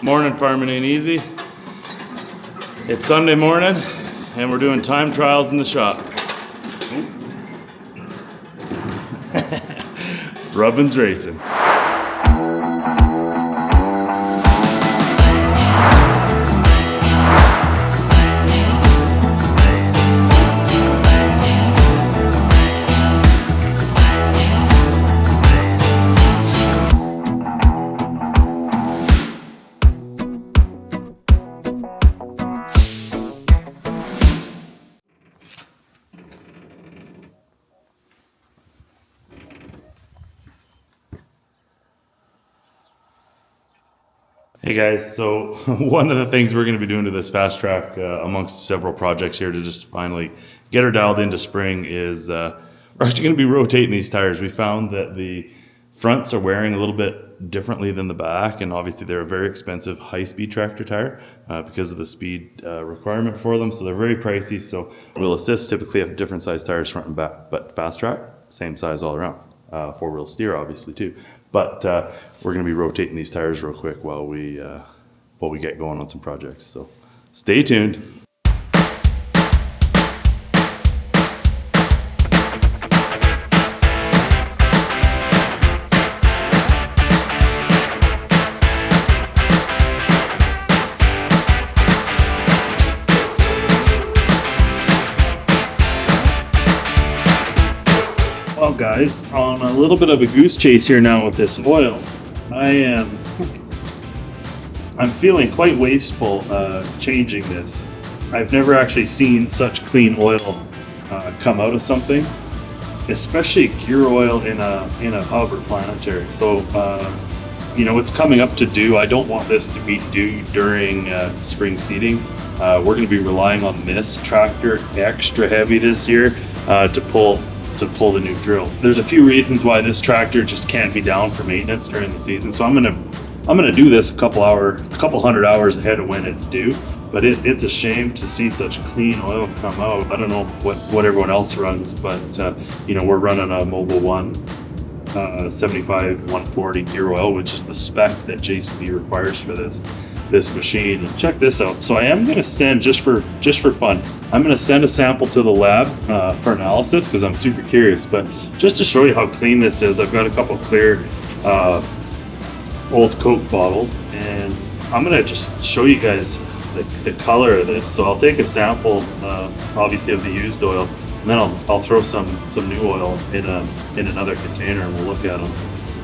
Morning farming ain't easy. It's Sunday morning and we're doing time trials in the shop. Rubbin's racing. Hey guys, so one of the things we're going to be doing to this fast track amongst several projects here to just finally get her dialed into spring is we're actually going to be rotating these tires. We found that the fronts are wearing a little bit differently than the back, and obviously they're a very expensive high-speed tractor tire because of the speed requirement for them, so they're very pricey. So wheel assist typically have different size tires front and back, but fast track, same size all around. Four-wheel steer obviously too, but we're going to be rotating these tires real quick while we get going on some projects, so stay tuned. Well guys, on a little bit of a goose chase here now with this oil, I'm feeling quite wasteful changing this. I've never actually seen such clean oil come out of something, especially gear oil in a hub or planetary. So you know, it's coming up to dew. I don't want this to be due during spring seeding. We're going to be relying on this tractor extra heavy this year to pull the new drill. There's a few reasons why this tractor just can't be down for maintenance during the season. So I'm gonna do this a couple hundred hours ahead of when it's due. But it's a shame to see such clean oil come out. I don't know what everyone else runs, but you know, we're running a Mobil 1 75 140 gear oil, which is the spec that JCB requires for this machine. And check this out. So I am going to send, just for fun, I'm going to send a sample to the lab for analysis because I'm super curious. But just to show you how clean this is, I've got a couple clear old Coke bottles, and I'm going to just show you guys the color of this. So I'll take a sample, obviously, of the used oil, and then I'll throw some new oil in another container, and we'll look at them.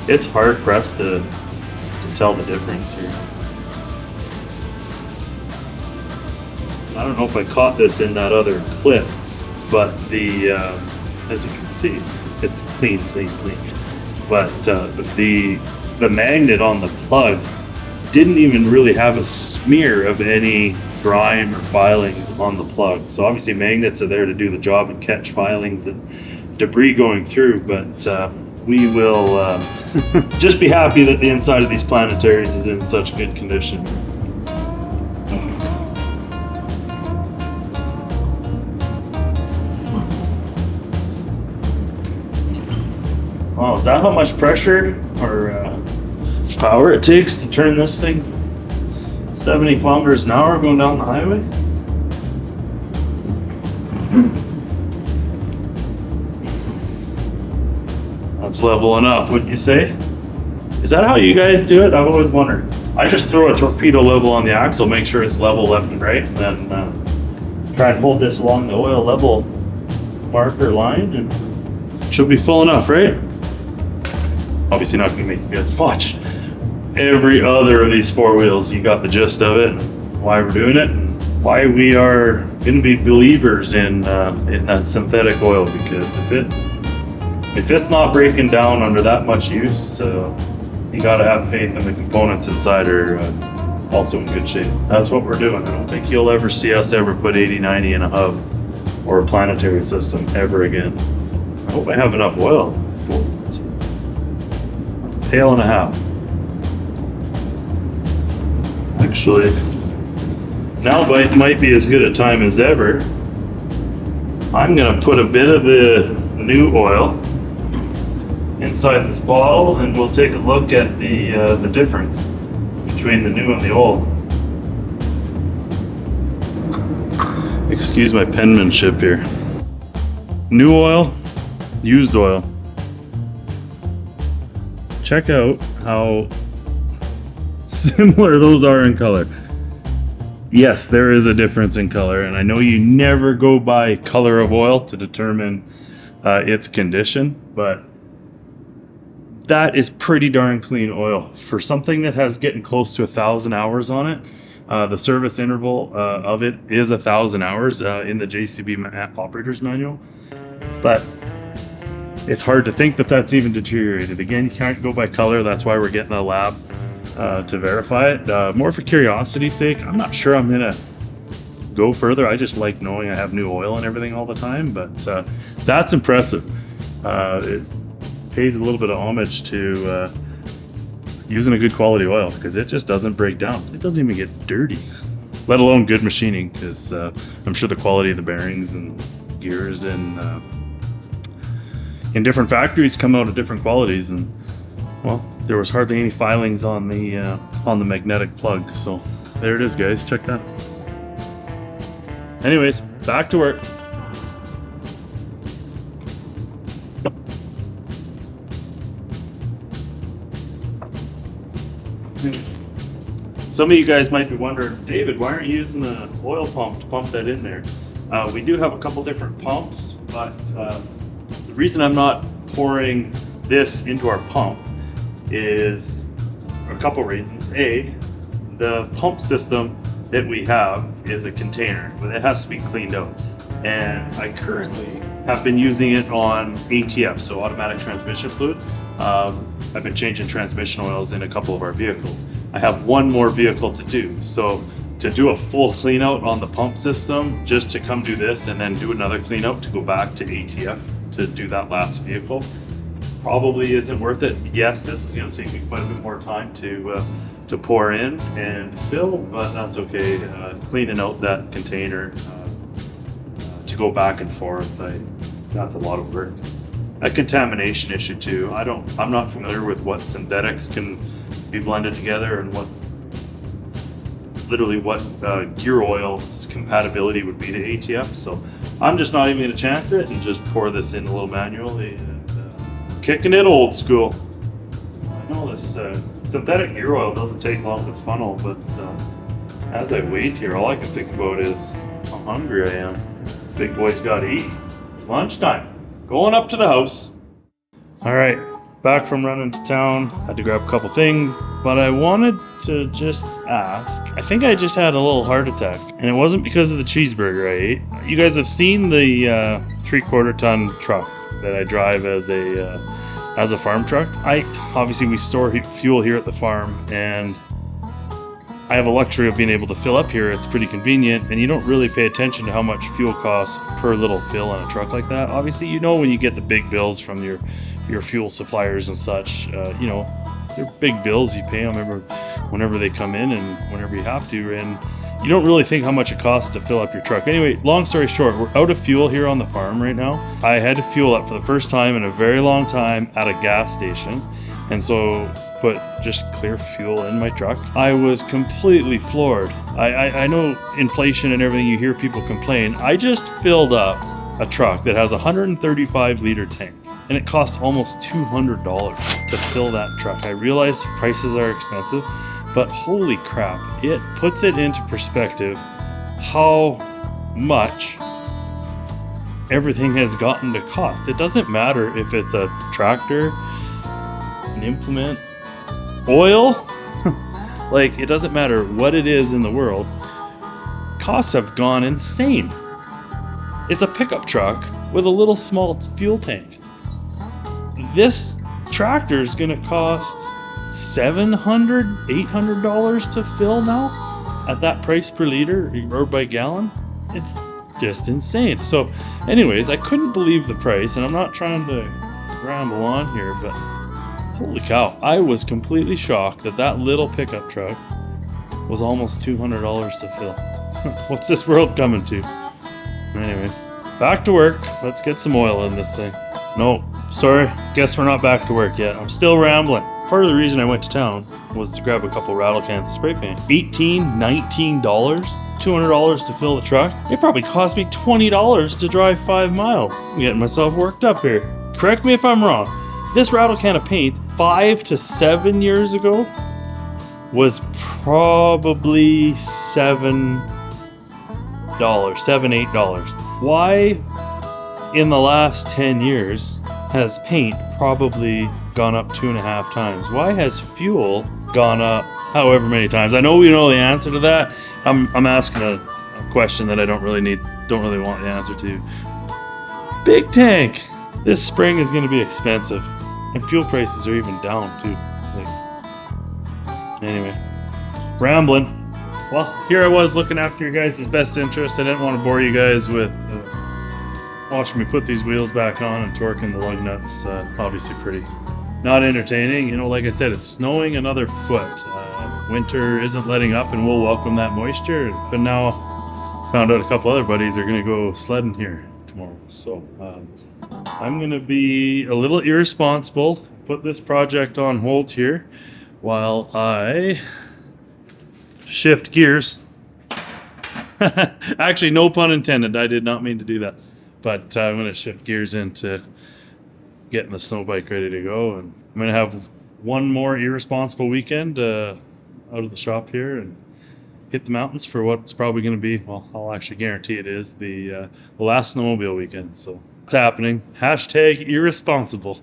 It's hard pressed to tell the difference here. I don't know if I caught this in that other clip, but as you can see, it's clean. But the magnet on the plug didn't even really have a smear of any grime or filings on the plug. So obviously magnets are there to do the job and catch filings and debris going through, but we will just be happy that the inside of these planetaries is in such good condition. Wow, is that how much pressure or power it takes to turn this thing 70 kilometers an hour going down the highway? That's level enough, wouldn't you say? Is that how you guys do it? I've always wondered. I just throw a torpedo level on the axle, make sure it's level left and right, and then try and hold this along the oil level marker line, and it should be full enough, right? Obviously not going to make you guys watch every other of these four wheels. You got the gist of it, and why we're doing it, and why we are going to be believers in that synthetic oil, because if it's not breaking down under that much use, you got to have faith in the components inside are also in good shape. That's what we're doing. I don't think you'll ever see us ever put 80/90 in a hub or a planetary system ever again. So I hope I have enough oil. Pail and a half. Actually, now might be as good a time as ever. I'm gonna put a bit of the new oil inside this bottle, and we'll take a look at the difference between the new and the old. Excuse my penmanship here. New oil, used oil. Check out how similar those are in color. Yes, there is a difference in color, and I know you never go by color of oil to determine its condition, but that is pretty darn clean oil for something that has getting close to 1,000 hours on it. The service interval of it is 1,000 hours in the JCB operator's manual, but it's hard to think that that's even deteriorated. Again, you can't go by color. That's why we're getting a lab to verify it. More for curiosity's sake, I'm not sure I'm gonna go further. I just like knowing I have new oil and everything all the time, but that's impressive. It pays a little bit of homage to using a good quality oil, because it just doesn't break down. It doesn't even get dirty, let alone good machining, because I'm sure the quality of the bearings and gears in different factories come out of different qualities, and well, there was hardly any filings on the magnetic plug. So there it is, guys. Check that. Anyways, back to work. Some of you guys might be wondering, David, why aren't you using the oil pump to pump that in there? We do have a couple different pumps, but the reason I'm not pouring this into our pump is a couple reasons. A, the pump system that we have is a container, but it has to be cleaned out. And I currently have been using it on ATF, so automatic transmission fluid. I've been changing transmission oils in a couple of our vehicles. I have one more vehicle to do. So to do a full clean out on the pump system, just to come do this and then do another clean out to go back to ATF to do that last vehicle, probably isn't worth it. Yes, this is going to take me quite a bit more time to pour in and fill, but that's okay. Cleaning out that container to go back and forth, that's a lot of work. A contamination issue too. I'm not familiar with what synthetics can be blended together and what gear oil's compatibility would be to ATF. So I'm just not even going to chance it and just pour this in a little manually and kicking it old school. I know this synthetic gear oil doesn't take long to funnel, but as I wait here, all I can think about is how hungry I am. Big boy's got to eat. It's lunchtime. Going up to the house. All right, back from running to town. Had to grab a couple things, but I wanted to just ask. I think I just had a little heart attack, and it wasn't because of the cheeseburger I ate. You guys have seen the 3/4 ton truck that I drive as a farm truck. Obviously we store fuel here at the farm, and I have a luxury of being able to fill up here. It's pretty convenient, and you don't really pay attention to how much fuel costs per little fill on a truck like that. Obviously, you know, when you get the big bills from your fuel suppliers and such, you know, they're big bills. You pay them whenever they come in and whenever you have to, and you don't really think how much it costs to fill up your truck. Anyway, long story short, we're out of fuel here on the farm right now. I had to fuel up for the first time in a very long time at a gas station, and so put just clear fuel in my truck. I was completely floored. I know inflation and everything, you hear people complain. I just filled up a truck that has a 135 liter tank, and it costs almost $200 to fill that truck. I realize prices are expensive, but holy crap, it puts it into perspective how much everything has gotten to cost. It doesn't matter if it's a tractor, an implement, oil, like it doesn't matter what it is in the world. Costs have gone insane. It's a pickup truck with a little small fuel tank. This tractor is gonna cost $700, $800 to fill now at that price per liter or by gallon. It's just insane. So anyways, I couldn't believe the price, and I'm not trying to ramble on here, but holy cow, I was completely shocked that that little pickup truck was almost $200 to fill. What's this world coming to? Anyway, back to work. Let's get some oil in this thing. No, sorry, guess we're not back to work yet. I'm still rambling. Part of the reason I went to town was to grab a couple rattle cans of spray paint. $18, $19, $200 to fill the truck. It probably cost me $20 to drive 5 miles. I'm getting myself worked up here. Correct me if I'm wrong. This rattle can of paint 5 to 7 years ago was probably $7, $8. Why in the last 10 years has paint probably gone up 2.5 times? Why has fuel gone up however many times? I know we know the answer to that. I'm asking a question that I don't really want the answer to. Big tank. This spring is going to be expensive, and fuel prices are even down too. Anyway, rambling. Well, here I was looking after your guys' best interest. I didn't want to bore you guys with watching me put these wheels back on and torquing the lug nuts. Obviously pretty not entertaining. You know, like I said, it's snowing another foot. Winter isn't letting up, and we'll welcome that moisture. But now found out a couple other buddies are going to go sledding here tomorrow. So I'm going to be a little irresponsible, put this project on hold here while I shift gears. Actually, no pun intended. I did not mean to do that. But I'm going to shift gears into getting the snow bike ready to go. And I'm going to have one more irresponsible weekend out of the shop here and hit the mountains for what's probably going to be, well, I'll actually guarantee it is, the last snowmobile weekend. So it's happening. Hashtag irresponsible.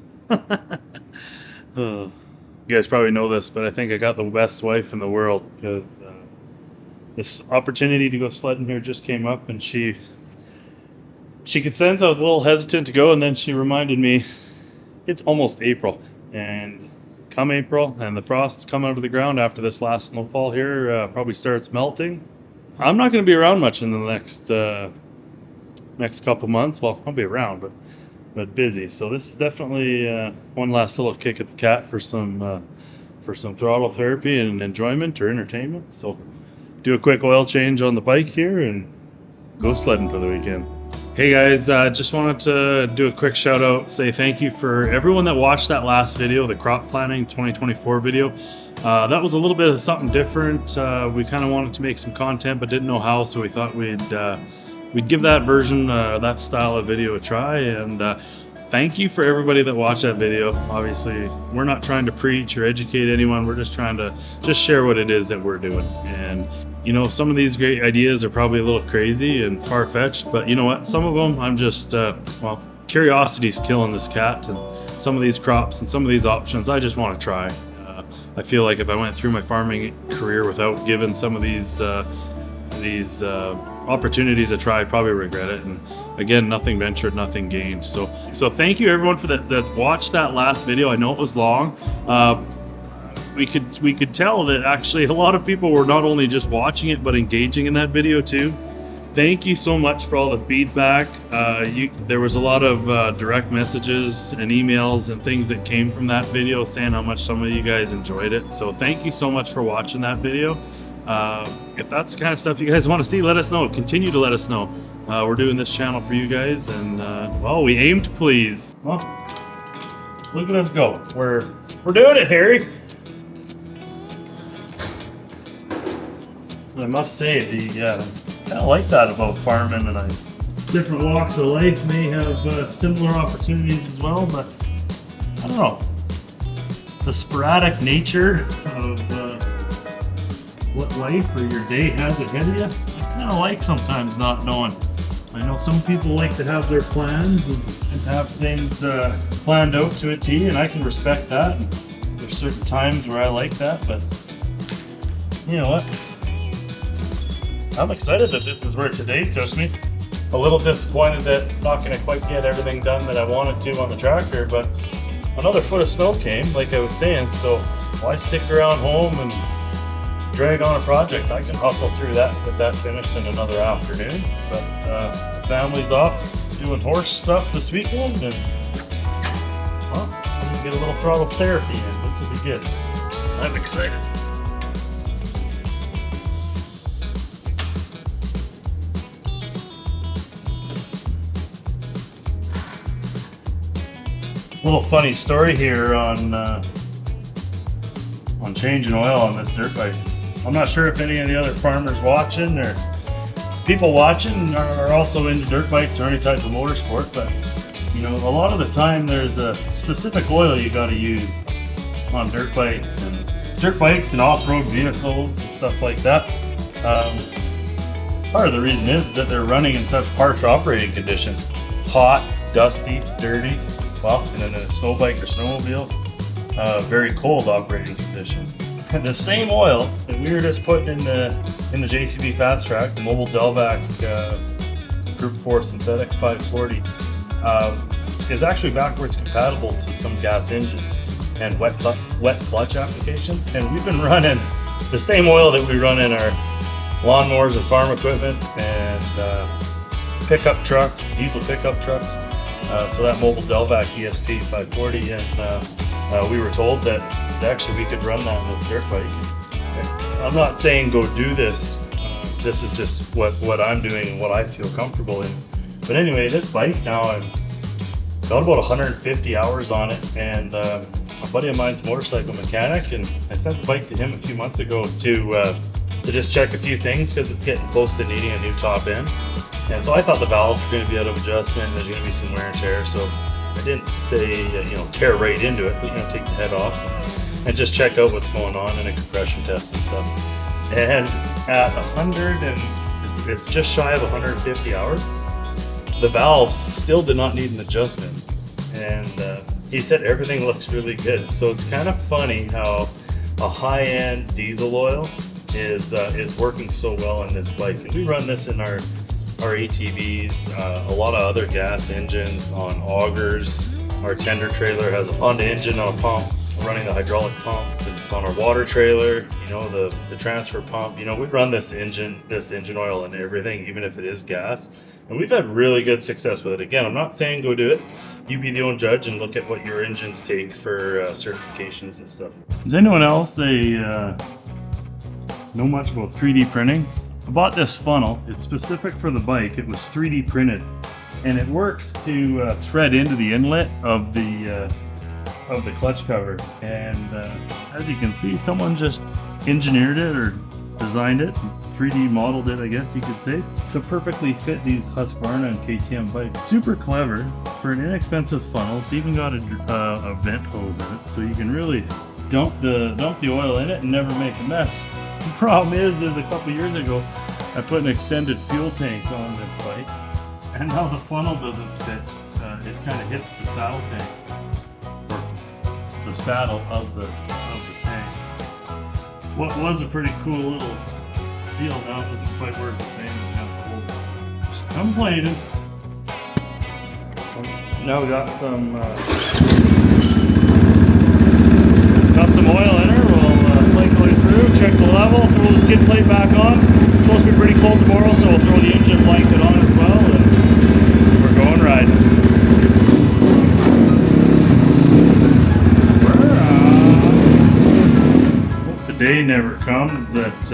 You guys probably know this, but I think I got the best wife in the world, because this opportunity to go sledding here just came up, and she could sense I was a little hesitant to go, and then she reminded me it's almost April, and come April and the frosts come out of the ground after this last snowfall here probably starts melting. I'm not going to be around much in the next couple months. Well, I'll be around, but busy. So this is definitely one last little kick at the cat for some throttle therapy and enjoyment or entertainment. So do a quick oil change on the bike here and go sledding for the weekend. Hey guys, just wanted to do a quick shout out, say thank you for everyone that watched that last video, the crop planning 2024 video. That was a little bit of something different. We kind of wanted to make some content but didn't know how, so we thought we'd give that version, that style of video a try. And thank you for everybody that watched that video. Obviously, we're not trying to preach or educate anyone. We're just trying to share what it is that we're doing. And you know, some of these great ideas are probably a little crazy and far-fetched, but you know what? Some of them I'm just, well, curiosity's killing this cat, and some of these crops and some of these options I just want to try. I feel like if I went through my farming career without giving some of these opportunities a try, I'd probably regret it. And again, nothing ventured, nothing gained. So thank you everyone for that watched that last video. I know it was long. We could tell that actually a lot of people were not only just watching it but engaging in that video too. Thank you so much for all the feedback. There was a lot of direct messages and emails and things that came from that video saying how much some of you guys enjoyed it. So thank you so much for watching that video. If that's the kind of stuff you guys want to see, let us know. Continue to let us know. We're doing this channel for you guys, and well, we aim to please. Well, look at us go. We're doing it, Harry. I must say, I kind of like that about farming, and different walks of life may have similar opportunities as well, but I don't know. The sporadic nature of what life or your day has ahead of you, I kind of like sometimes not knowing. I know some people like to have their plans and have things planned out to a T, and I can respect that. And there's certain times where I like that, but you know what? I'm excited that this is where today took me. A little disappointed that I'm not going to quite get everything done that I wanted to on the tractor, but another foot of snow came, like I was saying, so why stick around home and drag on a project? I can hustle through that and get that finished in another afternoon. But the family's off doing horse stuff this weekend, and well, I'm going to get a little throttle therapy in. This will be good. I'm excited. Little funny story here on on changing oil on this dirt bike. I'm not sure if any of the other farmers watching or people watching are also into dirt bikes or any type of motorsport, but you know, a lot of the time there's a specific oil you got to use on dirt bikes and off-road vehicles and stuff like that. Part of the reason is that they're running in such harsh operating conditions. Hot, dusty, dirty, well, and then a snow bike or snowmobile, very cold operating conditions. The same oil that we were just putting in the JCB Fast Track, the Mobile Delvac Group 4 Synthetic 540, is actually backwards compatible to some gas engines and wet clutch applications. And we've been running the same oil that we run in our lawnmowers and farm equipment and pickup trucks, diesel pickup trucks. So that Mobile Delvac ESP 540, and we were told that actually we could run that on this dirt bike. I'm not saying go do this. This is just what I'm doing and what I feel comfortable in. But anyway, this bike now, I've got about 150 hours on it, and a buddy of mine's a motorcycle mechanic, and I sent the bike to him a few months ago to just check a few things because it's getting close to needing a new top end. And so I thought the valves were going to be out of adjustment, there's going to be some wear and tear, so I didn't say, tear right into it, but, take the head off and just check out what's going on in a compression test and stuff. And at 100, and it's just shy of 150 hours, the valves still did not need an adjustment. And he said everything looks really good. So it's kind of funny how a high-end diesel oil is working so well in this bike. And we run this in our ATVs, a lot of other gas engines, on augers. Our tender trailer has a Honda engine on a pump, running the hydraulic pump. It's on our water trailer, the transfer pump. We run this engine oil and everything, even if it is gas. And we've had really good success with it. Again, I'm not saying go do it. You be the own judge and look at what your engines take for certifications and stuff. Does anyone else know much about 3D printing? I bought this funnel. It's specific for the bike. It was 3D printed, and it works to thread into the inlet of the clutch cover. And as you can see, someone just engineered it or designed it, 3D modeled it, I guess you could say, to perfectly fit these Husqvarna and KTM bikes. Super clever for an inexpensive funnel. It's even got a vent hose in it, so you can really dump the oil in it and never make a mess. The problem is a couple years ago, I put an extended fuel tank on this bike, and now the funnel doesn't fit. It kind of hits the saddle tank, or the saddle of the tank. What was a pretty cool little deal now doesn't quite work the same as the whole. I'm playing it. Now we got some oil in her. We'll plate going through, check the level, throw the skid plate back on. It's supposed to be pretty cold tomorrow, so we'll throw the engine blanket on as well, and we're going riding. Hope the day never comes that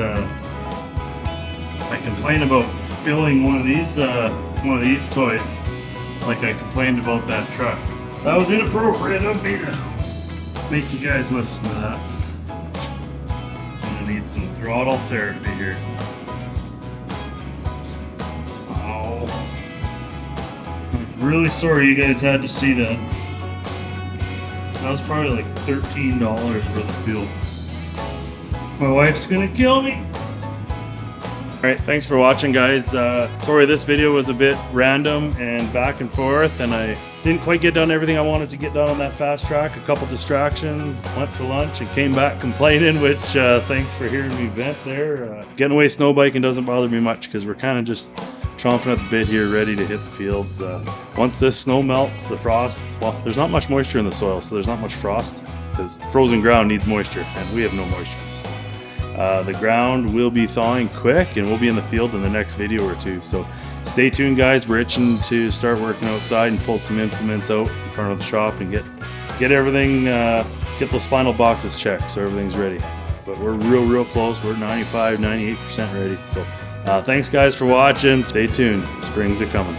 I complain about filling one of these toys like I complained about that truck. That was inappropriate of me to make you guys listen to that. I'm gonna need some throttle therapy here. Oh, I'm really sorry you guys had to see that. That was probably like $13 worth of fuel. My wife's gonna kill me. Alright, thanks for watching, guys. Sorry this video was a bit random and back and forth, and I didn't quite get done everything I wanted to get done on that fast track. A couple distractions, went for lunch and came back complaining, which thanks for hearing me vent there. Getting away snow biking doesn't bother me much because we're kind of just chomping at the bit here, ready to hit the fields. Once this snow melts, the frost, well, there's not much moisture in the soil, so there's not much frost because frozen ground needs moisture, and we have no moisture. The ground will be thawing quick, and we'll be in the field in the next video or two. So stay tuned, guys. We're itching to start working outside and pull some implements out in front of the shop and get everything, get those final boxes checked so everything's ready. But we're real close. We're 95, 98% ready. So thanks, guys, for watching. Stay tuned. Springs are coming.